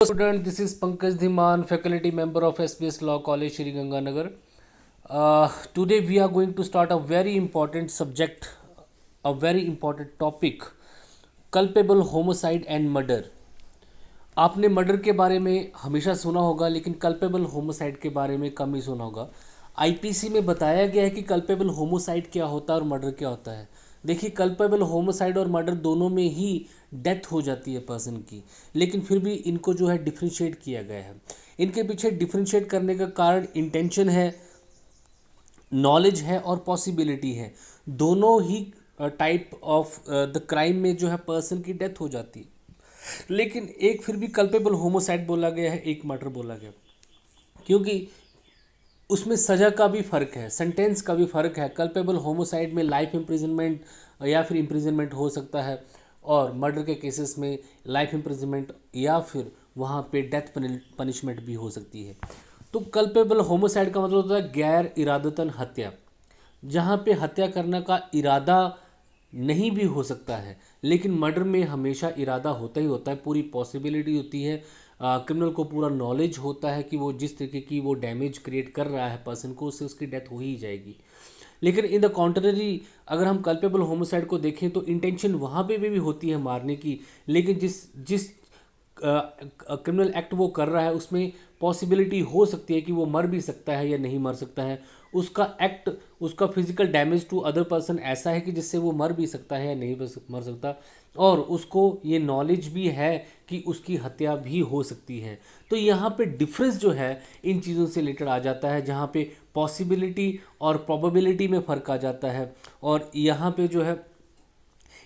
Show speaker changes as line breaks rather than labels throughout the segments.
Student, this is Pankaj Dhiman, faculty member of SBS Law College, Shri Ganganagar. Today we are going to start a very important subject, a very important topic, culpable homicide and murder. आपने murder के बारे में हमेशा सुना होगा, लेकिन culpable homicide के बारे में कम ही सुना होगा। आईपीसी में बताया गया है कि कल्पेबल होमोसाइड क्या होता है और मर्डर क्या होता है। देखिए, कल्पेबल होमोसाइड और मर्डर दोनों में ही डेथ हो जाती है पर्सन की, लेकिन फिर भी इनको जो है डिफ्रेंशिएट किया गया है। इनके पीछे डिफ्रेंशिएट करने का कारण इंटेंशन है, नॉलेज है और पॉसिबिलिटी है। दोनों ही टाइप ऑफ द क्राइम में जो है पर्सन की डेथ हो जाती है, लेकिन एक फिर भी कल्पेबल होमोसाइड बोला गया है, एक मर्डर बोला गया, क्योंकि उसमें सज़ा का भी फ़र्क है, सेंटेंस का भी फ़र्क है। कल्पेबल होमोसाइड में लाइफ इम्प्रिजनमेंट या फिर इम्प्रिजनमेंट हो सकता है, और मर्डर के केसेस में लाइफ इम्प्रिजनमेंट या फिर वहाँ पे डेथ पनिशमेंट भी हो सकती है। तो कल्पेबल होमोसाइड का मतलब होता है गैर इरादतन हत्या, जहाँ पे हत्या करने का इरादा नहीं भी हो सकता है, लेकिन मर्डर में हमेशा इरादा होता ही होता है, पूरी पॉसिबिलिटी होती है। क्रिमिनल को पूरा नॉलेज होता है कि वो जिस तरीके की वो डैमेज क्रिएट कर रहा है पर्सन को, उससे उसकी डेथ हो ही जाएगी। लेकिन इन द कॉन्ट्ररी अगर हम कल्पेबल होमोसाइड को देखें तो इंटेंशन वहाँ पे भी होती है मारने की, लेकिन जिस जिस क्रिमिनल एक्ट वो कर रहा है उसमें पॉसिबिलिटी हो सकती है कि वो मर भी सकता है या नहीं मर सकता है। उसका एक्ट, उसका physical damage to other person ऐसा है कि जिससे वो मर भी सकता है या नहीं मर सकता, और उसको ये नॉलेज भी है कि उसकी हत्या भी हो सकती है। तो यहाँ पे डिफरेंस जो है इन चीज़ों से रिलेटेड आ जाता है, जहाँ पे पॉसिबिलिटी और प्रोबेबिलिटी में फ़र्क आ जाता है, और यहाँ पे जो है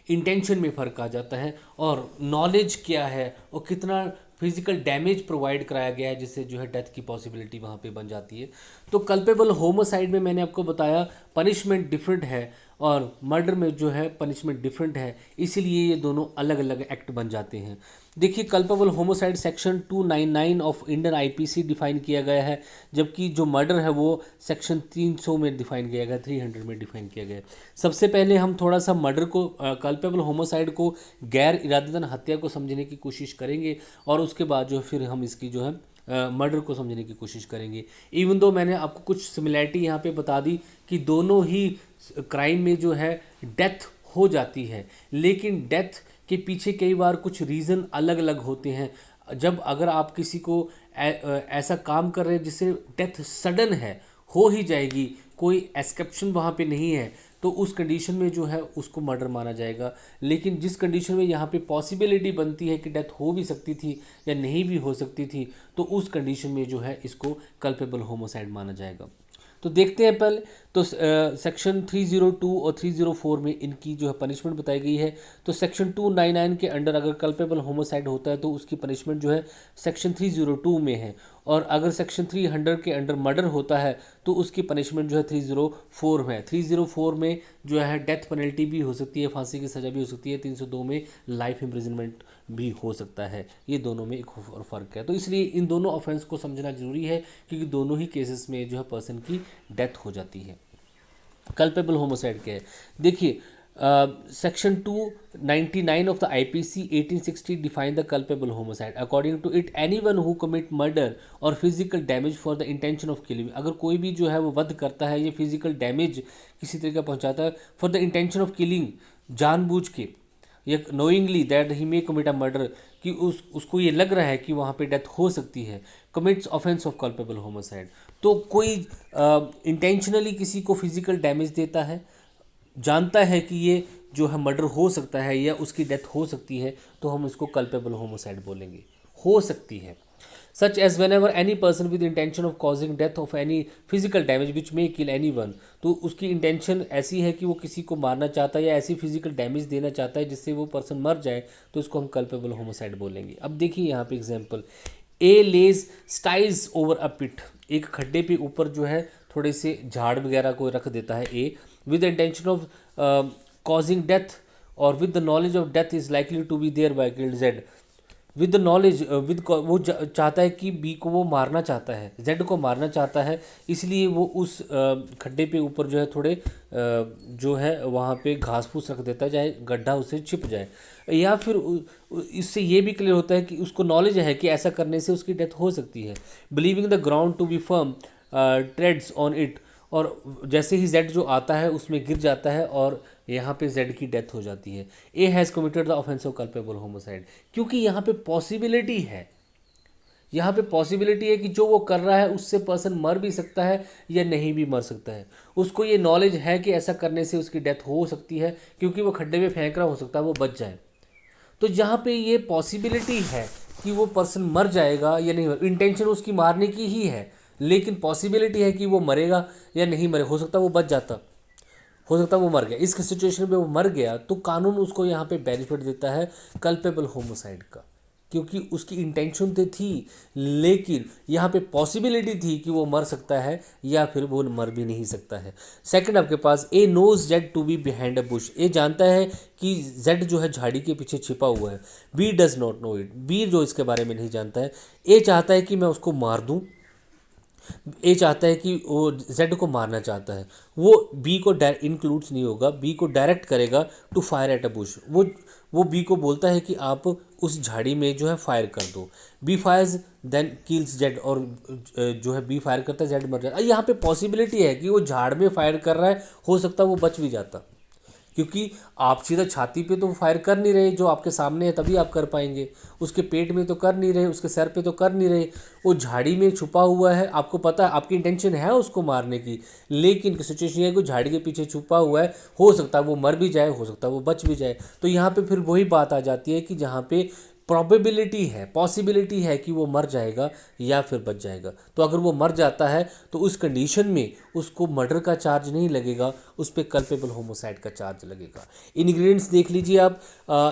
इंटेंशन में फ़र्क आ जाता है, और नॉलेज क्या है और कितना फिजिकल डैमेज प्रोवाइड कराया गया है, जिससे जो है डेथ की पॉसिबिलिटी वहाँ पे बन जाती है। तो कल्पेबल होमोसाइड में मैंने आपको बताया पनिशमेंट डिफरेंट है, और मर्डर में जो है पनिशमेंट डिफरेंट है, इसीलिए ये दोनों अलग अलग एक्ट बन जाते हैं। देखिए, culpable homicide section 299 of Indian IPC define किया गया है, जबकि जो मर्डर है वो सेक्शन 300 में डिफाइन किया गया, 300 में डिफाइन किया गया है। सबसे पहले हम थोड़ा सा मर्डर को, कल्पेबल होमोसाइड को, गैर इरादतन हत्या को समझने की कोशिश करेंगे, और उसके बाद जो फिर हम इसकी जो है मर्डर को समझने की कोशिश करेंगे। इवन दो मैंने आपको कुछ सिमिलैरिटी यहाँ पे बता दी कि दोनों ही क्राइम में जो है डेथ हो जाती है, लेकिन डेथ के पीछे कई बार कुछ रीज़न अलग अलग होते हैं। जब अगर आप किसी को ऐसा काम कर रहे हैं जिससे डेथ सडन है, हो ही जाएगी, कोई एक्सेप्शन वहाँ पे नहीं है, तो उस कंडीशन में जो है उसको मर्डर माना जाएगा। लेकिन जिस कंडीशन में यहाँ पे पॉसिबिलिटी बनती है कि डेथ हो भी सकती थी या नहीं भी हो सकती थी, तो उस कंडीशन में जो है इसको कल्पेबल होमोसाइड माना जाएगा। तो देखते हैं पहले तो सेक्शन 302 और 304 में इनकी जो है पनिशमेंट बताई गई है। तो सेक्शन 299 के अंडर अगर कल्पेबल होमोसाइड होता है तो उसकी पनिशमेंट जो है सेक्शन 302 में है, और अगर सेक्शन 300 के अंडर मर्डर होता है तो उसकी पनिशमेंट जो है 304 में है। 304 में जो है डेथ पेनल्टी भी हो सकती है, फांसी की सज़ा भी हो सकती है। 302 में लाइफ इम्प्रिजनमेंट भी हो सकता है। ये दोनों में एक फ़र्क है, तो इसलिए इन दोनों ऑफेंस को समझना जरूरी है, क्योंकि दोनों ही केसेस में जो है पर्सन की डेथ हो जाती है। कल्पेबल होमोसाइड क्या है, देखिए, section 299 of the IPC 1860 define the culpable homicide. According to it, anyone who commit murder और physical damage for the intention of killing. अगर कोई भी जो है वो वध करता है, ये फिजिकल डैमेज किसी तरीके का पहुंचाता है for the intention of killing, जानबूझ के, या knowingly that he may commit a murder, कि उसको ये लग रहा है कि वहाँ पे डेथ हो सकती है, commits offence of culpable homicide. तो कोई इंटेंशनली किसी को फिजिकल डैमेज देता है, जानता है कि ये जो है मर्डर हो सकता है या उसकी डेथ हो सकती है, तो हम इसको कल्पेबल होमोसाइड बोलेंगे। हो सकती है, such as whenever any person with intention of causing death of any physical damage which may kill anyone. तो उसकी इंटेंशन ऐसी है कि वो किसी को मारना चाहता है या ऐसी फिजिकल डैमेज देना चाहता है जिससे वो पर्सन मर जाए, तो इसको हम कल्पेबल होमोसाइड बोलेंगे। अब देखिए यहाँ पे example, A lays styles over a pit, एक खड्डे पे ऊपर जो है थोड़े से झाड़ वगैरह को रख देता है A, with the intention of causing death और with the knowledge of death is likely to be there by killed Z. With knowledge वो चाहता है कि बी को वो मारना चाहता है, जेड को मारना चाहता है, इसलिए वो उस खड्डे पे ऊपर जो है थोड़े जो है वहाँ पे घास फूस रख देता है, चाहे गड्ढा उसे छिप जाए। या फिर इससे ये भी क्लियर होता है कि उसको नॉलेज है कि ऐसा करने से उसकी डेथ हो सकती है। Believing the ground to be firm treads on it, और जैसे ही जेड जो आता है उसमें गिर जाता है और यहाँ पे जेड की डेथ हो जाती है। A has committed the offence of culpable homicide, क्योंकि यहाँ पे पॉसिबिलिटी है, यहाँ पे पॉसिबिलिटी है कि जो वो कर रहा है उससे पर्सन मर भी सकता है या नहीं भी मर सकता है। उसको ये नॉलेज है कि ऐसा करने से उसकी डेथ हो सकती है, क्योंकि वो खड्डे में फेंक रहा हो सकता है वो बच जाए। तो जहाँ पे ये पॉसिबिलिटी है कि वो पर्सन मर जाएगा या नहीं, इंटेंशन उसकी मारने की ही है, लेकिन पॉसिबिलिटी है कि वो मरेगा या नहीं मरे, हो सकता है वो बच जाता, हो सकता है वो मर गया। इस सिचुएशन पे वो मर गया तो कानून उसको यहाँ पे बेनिफिट देता है कल्पेबल होमोसाइड का, क्योंकि उसकी इंटेंशन तो थी, लेकिन यहाँ पे पॉसिबिलिटी थी कि वो मर सकता है या फिर वो मर भी नहीं सकता है। सेकंड आपके पास, A knows Z to be behind a bush, A जानता है कि जेड जो है झाड़ी के पीछे छिपा हुआ है। B does not know it, B जो इसके बारे में नहीं जानता है। ए चाहता है कि मैं उसको मार दूँ, ए चाहता है कि वो जेड को मारना चाहता है, वो बी को इंक्लूड्स नहीं होगा, बी को डायरेक्ट करेगा to fire at a bush. वो बी को बोलता है कि आप उस झाड़ी में जो है फायर कर दो। B fires then kills Z, और जो है बी फायर करता है, जेड मर जाता है। यहाँ पे पॉसिबिलिटी है कि वो झाड़ में फायर कर रहा है, हो सकता है वो बच भी जाता, क्योंकि आप सीधा छाती पे तो फायर कर नहीं रहे, जो आपके सामने है तभी आप कर पाएंगे, उसके पेट में तो कर नहीं रहे, उसके सर पे तो कर नहीं रहे, वो झाड़ी में छुपा हुआ है, आपको पता है आपकी इंटेंशन है उसको मारने की, लेकिन सिचुएशन ये है कि झाड़ी के पीछे छुपा हुआ है, हो सकता है वो मर भी जाए, हो सकता है वो बच भी जाए। तो यहाँ पे फिर वही बात आ जाती है कि जहाँ पे प्रोबेबिलिटी है, पॉसिबिलिटी है कि वो मर जाएगा या फिर बच जाएगा। तो अगर वो मर जाता है तो उस कंडीशन में उसको मर्डर का चार्ज नहीं लगेगा, उस पर कल्पेबल होमोसाइड का चार्ज लगेगा। इंग्रेडिएंट्स देख लीजिए आप।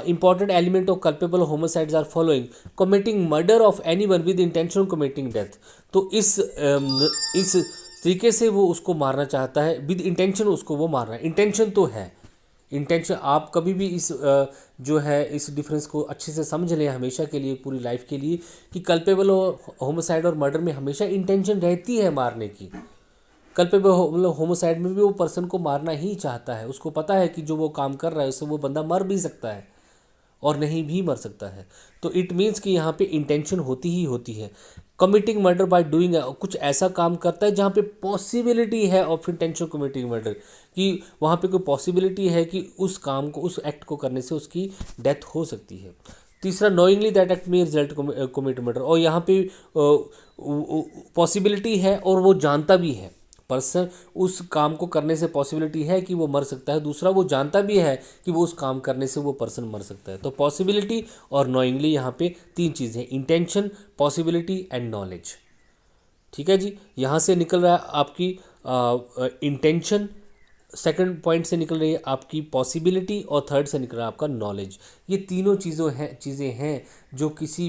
Important element of culpable homicides are following: committing murder of anyone with intention of committing death, तो इस तरीके से वो उसको मारना चाहता है, विद इंटेंशन उसको वो मार रहा है, इंटेंशन तो है। इंटेंशन आप कभी भी इस जो है इस डिफरेंस को अच्छे से समझ लें हमेशा के लिए, पूरी लाइफ के लिए, कि कल्पेबल होमोसाइड और मर्डर में हमेशा इंटेंशन रहती है मारने की। कल्पेबल होमोसाइड में भी वो पर्सन को मारना ही चाहता है, उसको पता है कि जो वो काम कर रहा है उससे वो बंदा मर भी सकता है और नहीं भी मर सकता है। तो इट मीन्स कि यहाँ पे इंटेंशन होती ही होती है। कमिटिंग मर्डर बाय डूइंग, कुछ ऐसा काम करता है जहाँ पे पॉसिबिलिटी है ऑफ इंटेंशन कमिटिंग मर्डर, कि वहाँ पे कोई पॉसिबिलिटी है कि उस काम को, उस एक्ट को करने से उसकी डेथ हो सकती है। तीसरा, नोइंगली दैट एक्ट में रिजल्ट कमिट मर्डर, और यहाँ पे पॉसिबिलिटी है और वो जानता भी है, पर्सन उस काम को करने से पॉसिबिलिटी है कि वो मर सकता है। दूसरा, वो जानता भी है कि वो उस काम करने से वो पर्सन मर सकता है। तो पॉसिबिलिटी और नोइंगली यहाँ पे तीन चीज़ें हैं: इंटेंशन, पॉसिबिलिटी एंड नॉलेज। ठीक है जी, यहाँ से निकल रहा है आपकी इंटेंशन, सेकंड पॉइंट से निकल रही है आपकी पॉसिबिलिटी, और थर्ड से निकल रहा है आपका नॉलेज। ये तीनों चीज़ें हैं जो किसी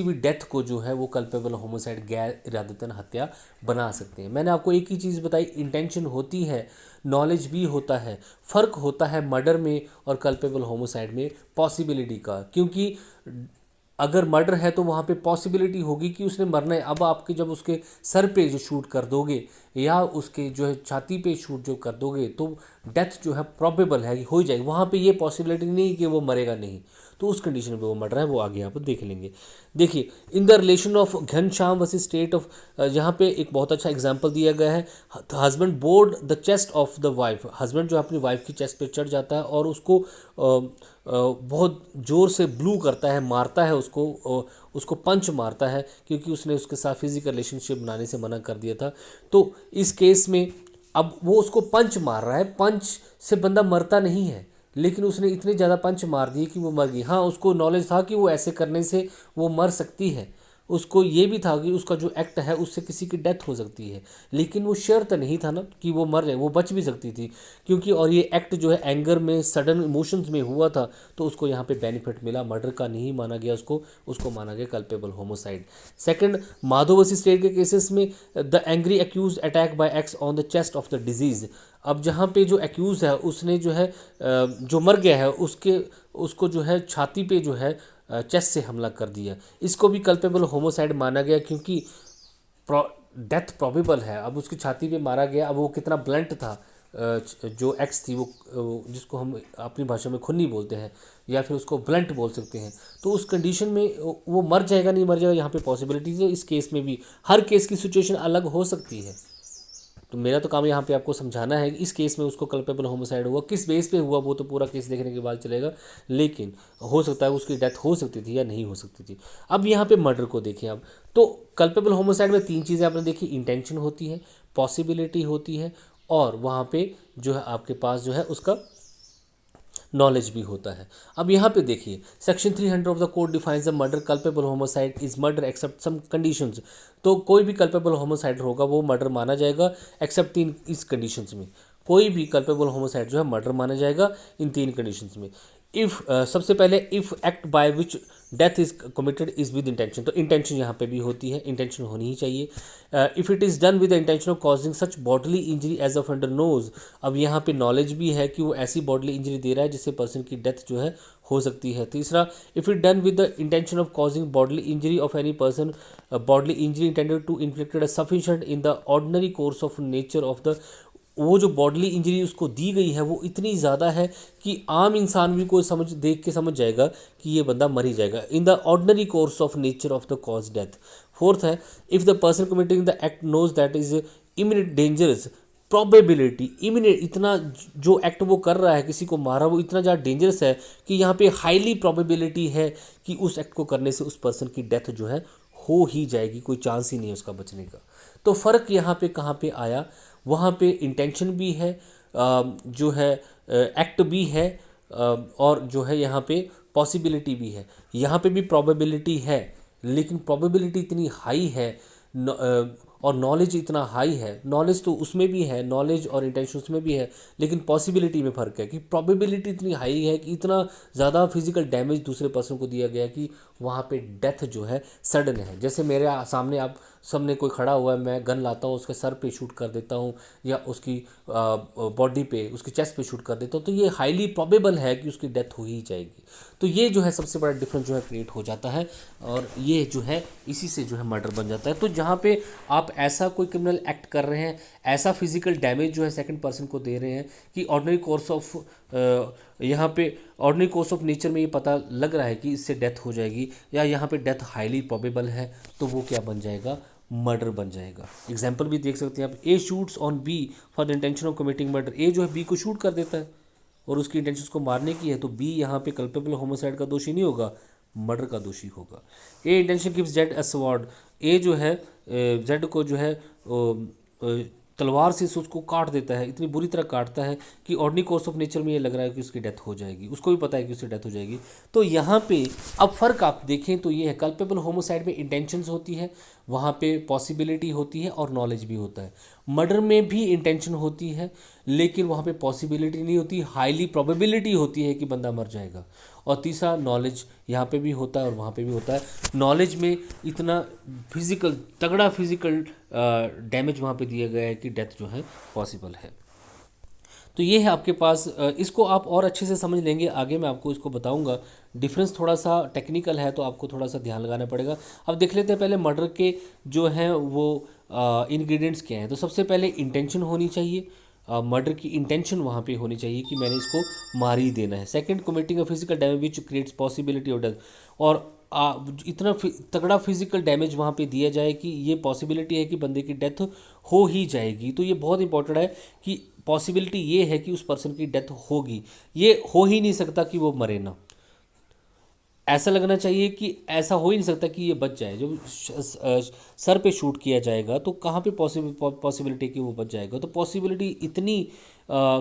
भी डेथ को जो है वो कल्पेबल होमोसाइड, गैर इरादतन हत्या बना सकते हैं। मैंने आपको एक ही चीज़ बताई, इंटेंशन होती है, नॉलेज भी होता है। फ़र्क होता है मर्डर में और कल्पेबल होमोसाइड में पॉसिबिलिटी का, क्योंकि अगर मर्डर है तो वहाँ पे पॉसिबिलिटी होगी कि उसने मरना है। अब आपके जब उसके सर पे जो शूट कर दोगे या उसके जो है छाती पे शूट जो कर दोगे तो डेथ जो है प्रोबेबल है कि हो ही जाएगी, वहाँ पे ये पॉसिबिलिटी नहीं कि वो मरेगा नहीं, तो उस कंडीशन पे वो मर रहा है, वो आगे आप देख लेंगे। देखिए, in the relation of Ghanshyam versus state of, यहाँ पे एक बहुत अच्छा एग्जांपल दिया गया है। Husband board the chest of the wife, husband जो अपनी वाइफ की चेस्ट पे चढ़ जाता है और उसको बहुत ज़ोर से ब्लू करता है, मारता है उसको पंच मारता है, क्योंकि उसने उसके साथ फिजिकल रिलेशनशिप बनाने से मना कर दिया था। तो इस केस में अब वो उसको पंच मार रहा है, पंच से बंदा मरता नहीं है, लेकिन उसने इतने ज़्यादा पंच मार दिए कि वो मर गई। हाँ, उसको नॉलेज था कि वो ऐसे करने से वो मर सकती है, उसको ये भी था कि उसका जो एक्ट है उससे किसी की डेथ हो सकती है, लेकिन वो शर्त नहीं था ना कि वो मर जाए, वो बच भी सकती थी, क्योंकि और ये एक्ट जो है एंगर में, सडन इमोशंस में हुआ था, तो उसको यहाँ पे बेनिफिट मिला, मर्डर का नहीं माना गया उसको माना गया कल्पेबल होमोसाइड। सेकंड, माधोवसी स्टेट के केसेस में the angry accused attack by axe on the chest of the disease. अब जहाँ पे जो एक्यूज है उसने जो है जो मर गया है उसको जो है छाती पे जो है चेस्ट से हमला कर दिया। इसको भी कल्पेबल होमोसाइड माना गया क्योंकि डेथ प्रोबेबल है। अब उसकी छाती पे मारा गया, अब वो कितना ब्लंट था, जो एक्स थी वो जिसको हम अपनी भाषा में खूनी बोलते हैं या फिर उसको ब्लंट बोल सकते हैं, तो उस कंडीशन में वो मर जाएगा नहीं मर जाएगा, यहाँ पे पॉसिबिलिटी है। इस केस में भी हर केस की सिचुएशन अलग हो सकती है। तो मेरा तो काम यहाँ पे आपको समझाना है कि इस केस में उसको कल्पेबल होमोसाइड हुआ, किस बेस पे हुआ वो तो पूरा केस देखने के बाद चलेगा, लेकिन हो सकता है उसकी डेथ हो सकती थी या नहीं हो सकती थी। अब यहाँ पे मर्डर को देखें अब, तो कल्पेबल होमोसाइड में 3 चीज़ें आपने देखी, इंटेंशन होती है, पॉसिबिलिटी होती है, और वहाँ पे जो है आपके पास जो है उसका नॉलेज भी होता है। अब यहाँ पे देखिए section 300 of the code defines the murder culpable homicide is murder except some conditions. तो कोई भी कल्पेबल होमोसाइड होगा वो मर्डर माना जाएगा एक्सेप्ट 3 इस कंडीशंस में। कोई भी कल्पेबल होमोसाइड जो है मर्डर माना जाएगा इन 3 कंडीशंस में। इफ़ सबसे पहले if act by which death is committed is with intention, तो इंटेंशन यहाँ पे भी होती है, इंटेंशन होनी ही चाहिए। If it is done with the intention of causing such bodily injury as offender knows, अब यहाँ पे नॉलेज भी है कि वो ऐसी बॉडली इंजरी दे रहा है जिससे पर्सन की डेथ जो है हो सकती है। तीसरा, if it done with the intention of causing bodily injury of any person, bodily injury intended to inflicted sufficient in the ordinary course of nature of the, वो जो बॉडली इंजरी उसको दी गई है वो इतनी ज़्यादा है कि आम इंसान भी कोई समझ देख के समझ जाएगा कि ये बंदा मर ही जाएगा, in the ordinary course of nature of the cause death. Fourth है, if the person committing the act knows that is imminent dangerous, probability imminent, इतना जो एक्ट वो कर रहा है किसी को मारा वो इतना ज़्यादा डेंजरस है कि यहाँ पे हाईली प्रोबेबिलिटी है कि उस एक्ट को करने से उस पर्सन की डेथ जो है हो ही जाएगी, कोई चांस ही नहीं है उसका बचने का। तो फ़र्क यहाँ पे कहाँ पे आया, वहाँ पे इंटेंशन भी है, जो है एक्ट भी है, और जो है यहाँ पे पॉसिबिलिटी भी है। यहाँ पे भी प्रोबेबिलिटी है लेकिन प्रोबेबिलिटी इतनी हाई है और नॉलेज इतना हाई है, नॉलेज तो उसमें भी है, नॉलेज और इंटेंशन उसमें भी है, लेकिन पॉसिबिलिटी में फ़र्क है कि प्रोबेबिलिटी इतनी हाई है कि इतना ज़्यादा फिजिकल डैमेज दूसरे पर्सन को दिया गया कि वहाँ पे डेथ जो है सडन है। जैसे मेरे सामने आप सामने कोई खड़ा हुआ है, मैं गन लाता हूँ उसके सर पे शूट कर देता हूँ या उसकी बॉडी पे उसकी चेस्ट पे शूट कर देता हूँ, तो ये हाईली प्रोबेबल है कि उसकी डेथ हो ही जाएगी। तो ये जो है सबसे बड़ा डिफरेंस जो है क्रिएट हो जाता है और ये जो है इसी से जो है मर्डर बन जाता है। तो जहाँ पे आप ऐसा कोई क्रिमिनल एक्ट कर रहे हैं, ऐसा फिजिकल डैमेज जो है सेकंड पर्सन को दे रहे हैं कि ऑर्डिनरी कोर्स ऑफ यहाँ पे ऑर्डिनरी कोर्स ऑफ नेचर में ये पता लग रहा है कि इससे डेथ हो जाएगी या यहाँ पे डेथ हाईली प्रोबेबल है, तो वो क्या बन जाएगा, मर्डर बन जाएगा। एग्जाम्पल भी देख सकते हैं आप, A shoots on B for the intention of committing murder. A जो है बी को शूट कर देता है और उसकी इंटेंशन उसको मारने की है, तो बी यहाँ पे कल्पेबल होमोसाइड का दोषी नहीं होगा, मर्डर का दोषी होगा। A intention gives Z a sword, A जो है जेड को जो है तलवार से उसको काट देता है, इतनी बुरी तरह काटता है कि ऑर्डिनरी कोर्स ऑफ नेचर में ये लग रहा है कि उसकी डेथ हो जाएगी, उसको भी पता है कि उसकी डेथ हो जाएगी। तो यहाँ पे अब फ़र्क आप देखें तो ये है, कल्पेबल होमोसाइड में इंटेंशंस होती है, वहाँ पे पॉसिबिलिटी होती है और नॉलेज भी होता है। मर्डर में भी इंटेंशन होती है लेकिन वहाँ पे पॉसिबिलिटी नहीं होती, हाईली प्रोबेबिलिटी होती है कि बंदा मर जाएगा। और तीसरा, नॉलेज यहाँ पे भी होता है और वहाँ पे भी होता है। नॉलेज में इतना फिजिकल तगड़ा फिजिकल डैमेज वहाँ पे दिया गया है कि डेथ जो है पॉसिबल है। तो ये है आपके पास, इसको आप और अच्छे से समझ लेंगे, आगे मैं आपको इसको बताऊंगा। डिफरेंस थोड़ा सा टेक्निकल है तो आपको थोड़ा सा ध्यान लगाना पड़ेगा। अब देख लेते हैं पहले मर्डर के जो हैं वो इंग्रेडिएंट्स क्या हैं। तो सबसे पहले इंटेंशन होनी चाहिए, मर्डर की इंटेंशन वहाँ पे होनी चाहिए कि मैंने इसको मार ही देना है। Second, committing a physical damage which creates possibility of death, और इतना तगड़ा फिजिकल डैमेज वहाँ पे दिया जाए कि ये पॉसिबिलिटी है कि बंदे की डेथ हो ही जाएगी। तो ये बहुत इंपॉर्टेंट है कि पॉसिबिलिटी ये है कि उस पर्सन की डेथ होगी, ये हो ही नहीं सकता कि वो मरे ना। ऐसा लगना चाहिए कि ऐसा हो ही नहीं सकता कि ये बच जाए। जब सर पे शूट किया जाएगा तो कहाँ पे पॉसिबिलिटी कि वो बच जाएगा। तो पॉसिबिलिटी इतनी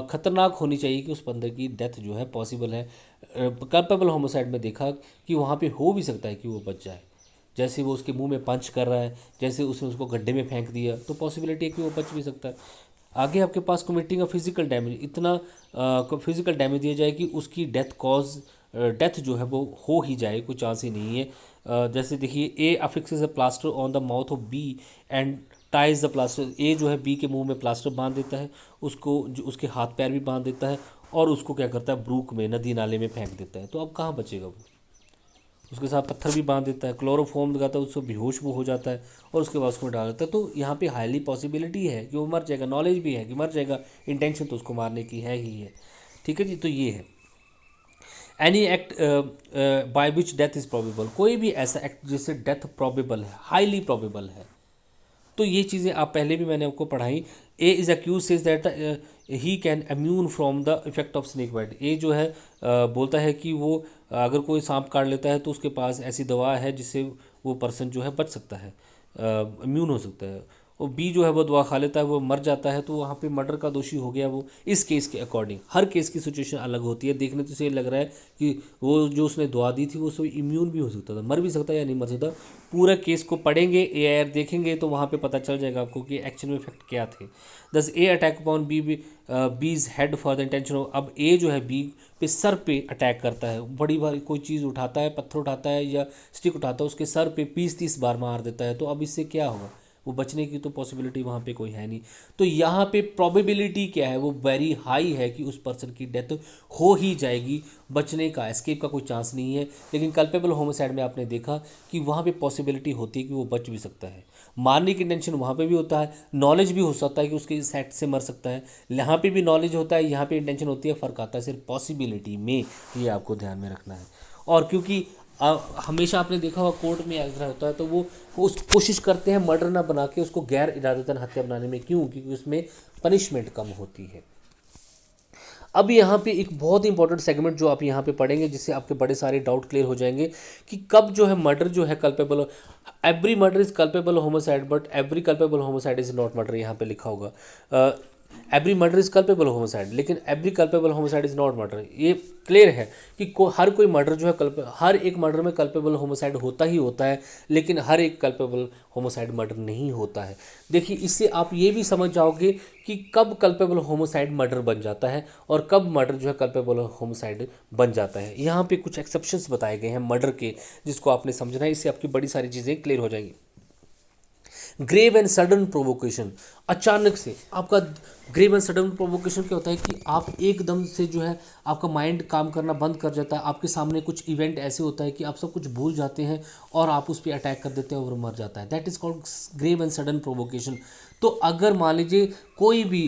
खतरनाक होनी चाहिए कि उस बंदे की डेथ जो है पॉसिबल है। कल्पेबल होमोसाइड में देखा कि वहाँ पे हो भी सकता है कि वो बच जाए, जैसे वो उसके मुंह में पंच कर रहा है, जैसे उसने उसको गड्ढे में फेंक दिया, तो पॉसिबिलिटी है कि वो बच भी सकता है। आगे आपके पास कमिटिंग ऑफ फिजिकल डैमेज, इतना फिजिकल डैमेज दिया जाए कि उसकी डेथ जो है वो हो ही जाए, कोई चांस ही नहीं है। जैसे देखिए, A affixes a plaster on the mouth of B and ties the plaster, A जो है बी के मुंह में प्लास्टर बांध देता है, उसको जो उसके हाथ पैर भी बांध देता है और उसको क्या करता है, ब्रूक में नदी नाले में फेंक देता है। तो अब कहाँ बचेगा वो, उसके साथ पत्थर भी बांध देता है, क्लोरोफॉर्म लगाता है, उसको बेहोश वो हो जाता है और उसके बाद उसको डाल देता है। तो यहाँ पे हाईली पॉसिबिलिटी है कि वो मर जाएगा, नॉलेज भी है कि मर जाएगा, इंटेंशन तो उसको मारने की है ही है। ठीक है जी, तो ये है any act by which death is probable, कोई भी ऐसा एक्ट जिससे डेथ प्रोबेबल है, हाईली प्रोबेबल है। तो ये चीज़ें आप पहले भी मैंने आपको पढ़ाई। A is accused says that he can immune from the effect of snake bite. A जो है बोलता है कि वो अगर कोई सांप काट लेता है तो उसके पास ऐसी दवा है जिससे वो पर्सन जो है बच सकता है, इम्यून हो सकता है। और बी जो है वो दवा खा लेता है, वो मर जाता है, तो वहाँ पे मर्डर का दोषी हो गया वो। इस केस के अकॉर्डिंग हर केस की सिचुएशन अलग होती है। देखने तो से लग रहा है कि वो जो उसने दवा दी थी वो उसको इम्यून भी हो सकता था, मर भी सकता है या नहीं मर सकता। पूरा केस को पढ़ेंगे, एआईआर देखेंगे तो वहाँ पे पता चल जाएगा आपको कि एक्चुअल में इफेक्ट क्या थे। दस ए अटैक अपॉन बीज head for the intention of, अब ए जो है बी पे सर पे अटैक करता है, बड़ी बार कोई चीज़ उठाता है, पत्थर उठाता है या स्टिक उठाता है, उसके सर पे 20-30 बार मार देता है। तो अब इससे क्या होगा, वो बचने की तो पॉसिबिलिटी वहाँ पे कोई है नहीं। तो यहाँ पे प्रोबेबिलिटी क्या है, वो वेरी हाई है कि उस पर्सन की डेथ हो ही जाएगी, बचने का, एस्केप का कोई चांस नहीं है। लेकिन कल्पेबल होमिसाइड में आपने देखा कि वहाँ पे पॉसिबिलिटी होती है कि वो बच भी सकता है, मारने की इंटेंशन वहाँ पे भी होता है, नॉलेज भी हो सकता है कि उसके इस एक्ट से मर सकता है, यहाँ पे भी नॉलेज होता है, यहाँ पे इंटेंशन होती है, फ़र्क आता है सिर्फ पॉसिबिलिटी में। ये आपको ध्यान में रखना है। और क्योंकि हमेशा आपने देखा होगा कोर्ट में ऐसा होता है तो वो उस कोशिश करते हैं मर्डर ना बना के उसको गैर इरादतन हत्या बनाने में। क्यों? क्योंकि उसमें पनिशमेंट कम होती है। अब यहाँ पे एक बहुत इंपॉर्टेंट सेगमेंट जो आप यहाँ पे पढ़ेंगे जिससे आपके बड़े सारे डाउट क्लियर हो जाएंगे कि कब जो है मर्डर जो है culpable, every murder is culpable homicide but every culpable homicide is not murder, यहाँ पे लिखा होगा। Every murder is culpable homicide लेकिन every culpable homicide is not murder. ये क्लियर है कि हर कोई मर्डर जो है हर एक मर्डर में कल्पेबल होमोसाइड होता ही होता है, लेकिन हर एक कल्पेबल होमोसाइड मर्डर नहीं होता है। देखिए, इससे आप ये भी समझ जाओगे कि कब कल्पेबल होमोसाइड मर्डर बन जाता है और कब मर्डर जो है कल्पेबल होमोसाइड बन जाता है। यहाँ पे कुछ एक्सेप्शंस बताए गए हैं मर्डर के, जिसको आपने समझना है, इससे आपकी बड़ी सारी चीज़ें क्लियर हो जाएंगी। ग्रेव एंड सडन प्रोवोकेशन, अचानक से आपका ग्रेव एंड सडन प्रोवोकेशन क्या होता है कि आप एकदम से जो है आपका माइंड काम करना बंद कर जाता है, आपके सामने कुछ इवेंट ऐसे होता है कि आप सब कुछ भूल जाते हैं और आप उस पर अटैक कर देते हैं और मर जाता है। That is called grave and sudden provocation. तो अगर मान लीजिए कोई भी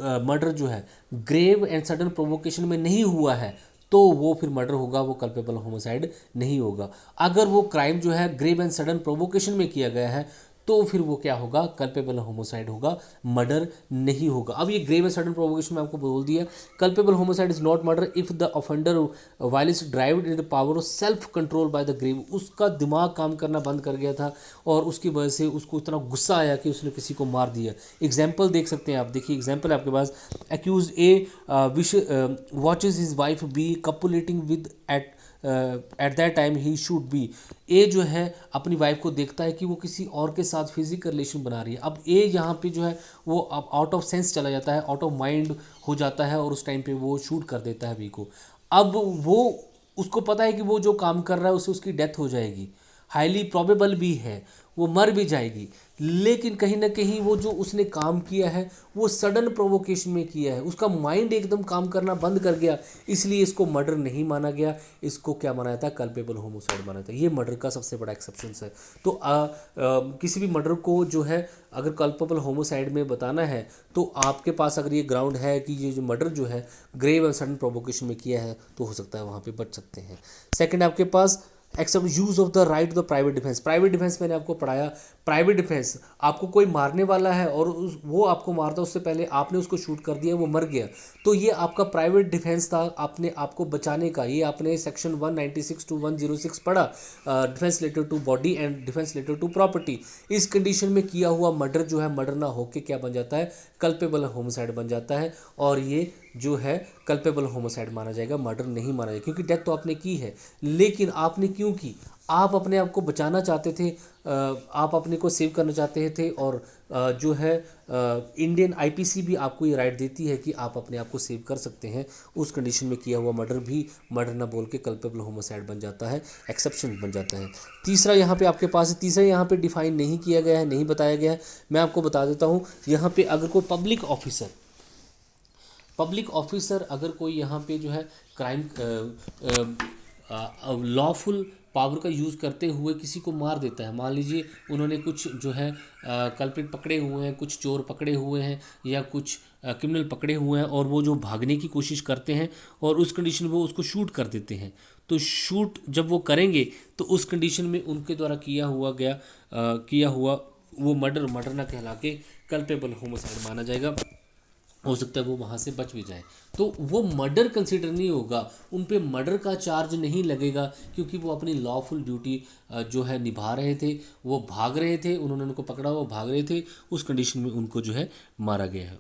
मर्डर जो है ग्रेव एंड सडन प्रोवोकेशन में नहीं हुआ है तो वो फिर मर्डर होगा, वो कल्पेबल होमोसाइड नहीं होगा। अगर वो क्राइम जो है ग्रेव एंड सडन प्रोवोकेशन में किया गया है तो फिर वो क्या होगा, कल्पेबल होमोसाइड होगा, मर्डर नहीं होगा। अब ये ग्रेव एंड सडन प्रोवोकेशन में आपको बोल दिया, culpable homicide is not murder if the offender violence deprived in the power of self control by the grave, उसका दिमाग काम करना बंद कर गया था और उसकी वजह से उसको इतना गुस्सा आया कि उसने किसी को मार दिया। एग्जाम्पल देख सकते हैं आप, देखिए एग्जाम्पल आपके पास, accused A wish watches his wife B copulating with at that time he should be. A जो है अपनी वाइफ को देखता है कि वो किसी और के साथ फिजिकल रिलेशन बना रही है। अब ए यहाँ पे जो है वो अब आउट ऑफ सेंस चला जाता है, आउट ऑफ माइंड हो जाता है और उस टाइम पे वो शूट कर देता है बी को। अब वो उसको पता है कि वो जो काम कर रहा है उससे उसकी डेथ हो जाएगी, हाईली प्रोबेबल भी है, वो मर भी जाएगी, लेकिन कहीं ना कहीं वो जो उसने काम किया है वो सडन प्रोवोकेशन में किया है, उसका माइंड एकदम काम करना बंद कर गया, इसलिए इसको मर्डर नहीं माना गया, इसको क्या माना जाता है, कल्पेबल होमोसाइड माना जाता है। ये मर्डर का सबसे बड़ा एक्सेप्शन है। तो किसी भी मर्डर को जो है अगर कल्पेबल होमोसाइड में बताना है तो आपके पास अगर ये ग्राउंड है कि ये जो मर्डर जो है ग्रेव एंड सडन प्रोवोकेशन में किया है तो हो सकता है वहाँ पे बच सकते हैं। सेकंड आपके पास except use of the right the private defence. Private defence मैंने आपको पढ़ाया, प्राइवेट डिफेंस आपको कोई मारने वाला है और वो आपको मारता उससे पहले आपने उसको शूट कर दिया, वो मर गया, तो ये आपका प्राइवेट डिफेंस था, आपने आपको बचाने का। ये आपने सेक्शन 196 to 106 पढ़ा, defence related to body and defence related to property. इस कंडीशन में किया हुआ मर्डर जो है मर्डर ना होके क्या बन जाता है, कल्पेबल होमोसाइड बन जाता है और ये जो है कल्पेबल होमोसाइड माना जाएगा, मर्डर नहीं माना जाएगा, क्योंकि डेथ तो आपने की है, लेकिन आपने क्यों की, आप अपने आप को बचाना चाहते थे, आप अपने को सेव करना चाहते थे और जो है इंडियन आईपीसी भी आपको ये राइट देती है कि आप अपने आप को सेव कर सकते हैं। उस कंडीशन में किया हुआ मर्डर भी मर्डर ना बोल के कल्पेबल होमोसाइड बन जाता है, एक्सेप्शन बन जाता है। तीसरा यहाँ पे आपके पास है, तीसरा यहाँ पे डिफाइन नहीं किया गया है, नहीं बताया गया है, मैं आपको बता देता हूँ। यहाँ पे अगर कोई पब्लिक ऑफिसर अगर कोई यहाँ पे जो है क्राइम लॉफुल पावर का यूज़ करते हुए किसी को मार देता है। मान लीजिए उन्होंने कुछ जो है कल्प्रिट पकड़े हुए हैं, कुछ चोर पकड़े हुए हैं या कुछ क्रिमिनल पकड़े हुए हैं और वो जो भागने की कोशिश करते हैं और उस कंडीशन में वो उसको शूट कर देते हैं। तो शूट जब वो करेंगे तो उस कंडीशन में उनके द्वारा किया हुआ वो मर्डर ना कहला के कल्पेबल होमोसाइड माना जाएगा। हो सकता है वो वहाँ से बच भी जाए, तो वो मर्डर कंसिडर नहीं होगा, उन पे मर्डर का चार्ज नहीं लगेगा, क्योंकि वो अपनी लॉफुल ड्यूटी जो है निभा रहे थे। वो भाग रहे थे, उन्होंने उनको पकड़ा, वो भाग रहे थे, उस कंडीशन में उनको जो है मारा गया है।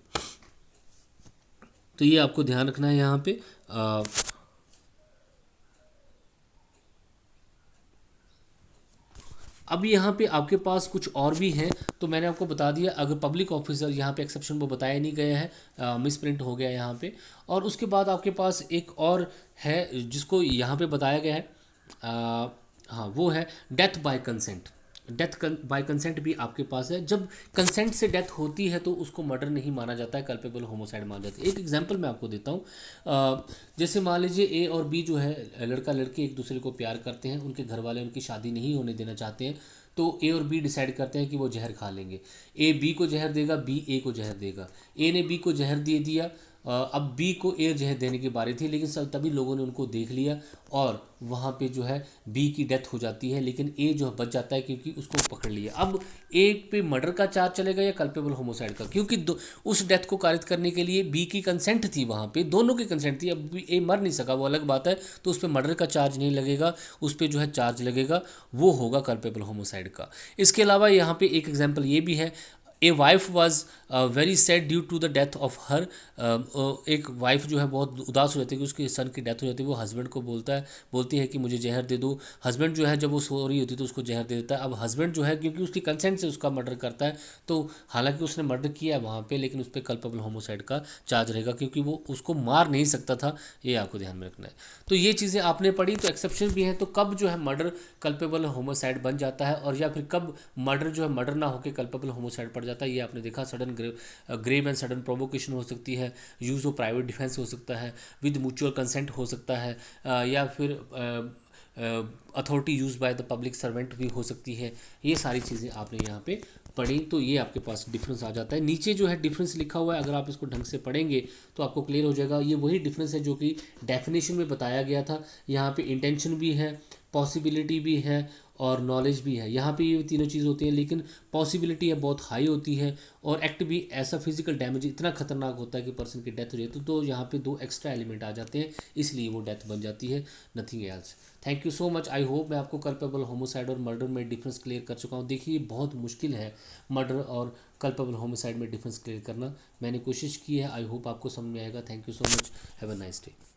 तो ये आपको ध्यान रखना है यहाँ पे। अब यहाँ पे आपके पास कुछ और भी हैं, तो मैंने आपको बता दिया। अगर पब्लिक ऑफिसर यहाँ पे एक्सेप्शन वो बताया नहीं गया है, मिस प्रिंट हो गया यहाँ पे। और उसके बाद आपके पास एक और है जिसको यहाँ पे बताया गया है, हाँ वो है death by consent. Death by consent भी आपके पास है। जब कंसेंट से डेथ होती है तो उसको मर्डर नहीं माना जाता है, कल्पेबल होमोसाइड माना जाता है। एक एग्जांपल मैं आपको देता हूँ। जैसे मान लीजिए ए और बी जो है लड़का लड़की एक दूसरे को प्यार करते हैं, उनके घर वाले उनकी शादी नहीं होने देना चाहते हैं, तो ए और बी डिसाइड करते हैं कि वो जहर खा लेंगे। ए बी को जहर देगा, बी ए को जहर देगा। ए ने बी को जहर दे दिया, अब बी को ए जहर देने की बारी थी, लेकिन सब तभी लोगों ने उनको देख लिया और वहाँ पे जो है बी की डेथ हो जाती है, लेकिन ए जो है बच जाता है क्योंकि उसको पकड़ लिया। अब ए पे मर्डर का चार्ज चलेगा या कल्पेबल होमोसाइड का, क्योंकि उस डेथ को कारित करने के लिए बी की कंसेंट थी, वहाँ पे दोनों की कंसेंट थी। अब ए मर नहीं सका, वो अलग बात है, तो उस पर मर्डर का चार्ज नहीं लगेगा, उस पर जो है चार्ज लगेगा वो होगा कल्पेबल होमोसाइड का। इसके अलावा यहाँ पे एक एग्जाम्पल ये भी है, a wife was very sad due to the death of her. एक वाइफ जो है बहुत उदास हो जाती है कि उसके सन की डेथ हो जाती है। वो हस्बैंड को बोलती है कि मुझे जहर दे दो। हस्बैंड जो है जब वो सो रही होती है तो उसको जहर दे देता है। अब हस्बैंड जो है क्योंकि उसकी कंसेंट से उसका मर्डर करता है, तो हालांकि उसने मर्डर किया है वहाँ पे, लेकिन उस पर कल्पेबल होमोसाइड का चार्ज रहेगा क्योंकि वो उसको मार नहीं सकता था। ये आपको ध्यान में रखना है। तो ये चीज़ें आपने पढ़ी, तो एक्सेप्शन भी है। तो कब जो है मर्डर कल्पेबल होमोसाइड बन जाता है और या फिर कब मर्डर जो है मर्डर ना होकर कल्पेबल होमोसाइड पड़ जाता है, ये आपने देखा। Sudden grave and sudden provocation हो सकती है, यूज़ ऑफ प्राइवेट डिफेंस हो सकता है, विद म्यूचुअल कंसेंट हो सकता है, या फिर authority use by the public servant भी हो सकती है। ये सारी चीज़ें आपने यहाँ पे पढ़ी, तो ये आपके पास डिफरेंस आ जाता है। नीचे जो है डिफरेंस लिखा हुआ है, अगर आप इसको ढंग से पढ़ेंगे तो आपको क्लियर हो जाएगा। ये वही डिफरेंस है जो कि डेफिनेशन में बताया गया था। यहाँ पे इंटेंशन भी है, पॉसिबिलिटी भी है और नॉलेज भी है। यहाँ पे ये तीनों चीज़ होती हैं, लेकिन पॉसिबिलिटी है बहुत हाई होती है और एक्ट भी ऐसा फिजिकल डैमेज इतना खतरनाक होता है कि पर्सन की डेथ हो जाती है। तो यहाँ पे दो एक्स्ट्रा एलिमेंट आ जाते हैं, इसलिए वो डेथ बन जाती है, nothing else. Thank you so much. I hope मैं आपको कल्पेबल होमोसाइड और मर्डर में डिफरेंस क्लियर कर चुका हूँ। देखिए बहुत मुश्किल है मर्डर और कल्पेबल होमोसाइड में डिफरेंस क्लियर करना। मैंने कोशिश की है, आई होप आपको समझ में आएगा। Thank you so much, have a nice day.